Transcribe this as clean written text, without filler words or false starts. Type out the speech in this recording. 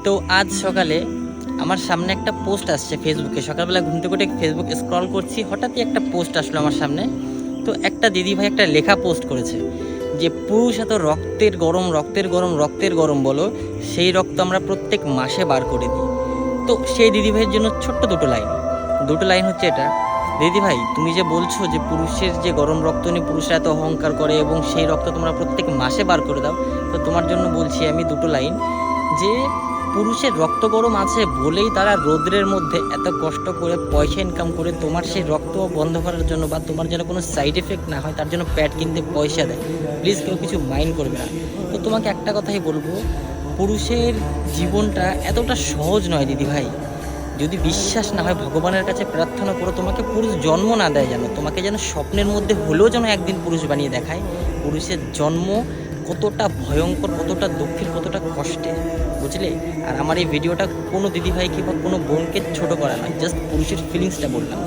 তো আজ সকালে আমার সামনে একটা পোস্ট আসছে ফেসবুকে। সকালবেলা ঘুম থেকে উঠে ফেসবুক স্ক্রল করছি, হঠাৎই একটা পোস্ট আসলো আমার সামনে। তো একটা দিদিভাই একটা লেখা পোস্ট করেছে যে পুরুষ এত রক্তের গরম রক্তের গরম রক্তের গরম বলো, সেই রক্ত আমরা প্রত্যেক মাসে বার করে দিই। তো সেই দিদিভাইয়ের জন্য ছোট্ট দুটো লাইন হচ্ছে এটা: দিদিভাই, তুমি যে বলছো যে পুরুষের যে গরম রক্ত নিয়ে পুরুষরা এত অহংকার করে এবং সেই রক্ত তোমরা প্রত্যেক মাসে বার করে দাও, তো তোমার জন্য বলছি আমি দুটো লাইন যে পুরুষের রক্ত গরম আছে বলেই তারা রৌদ্রের মধ্যে এত কষ্ট করে পয়সা ইনকাম করে তোমার সেই রক্ত বন্ধ করার জন্য বা তোমার যেন কোনো সাইড এফেক্ট না হয় তার জন্য প্যাড কিনতে পয়সা দেয়। প্লিজ কেউ কিছু মাইন্ড করবে না। তো তোমাকে একটা কথাই বলবো, পুরুষের জীবনটা এতটা সহজ নয় দিদি ভাই। যদি বিশ্বাস না হয় ভগবানের কাছে প্রার্থনা করো তোমাকে পুরুষ জন্ম না দেয়, যেন তোমাকে যেন স্বপ্নের মধ্যে হলেও যেন একদিন পুরুষ বানিয়ে দেখায়। পুরুষের জন্ম কতটা ভয়ঙ্কর, কতটা দুঃখের, কতটা কষ্টের, বুঝলে? আর আমার এই ভিডিওটা কোনো দিদিভাইকে বা কোনো বোনকে ছোট করা নয়, জাস্ট পুরুষের ফিলিংসটা বললাম।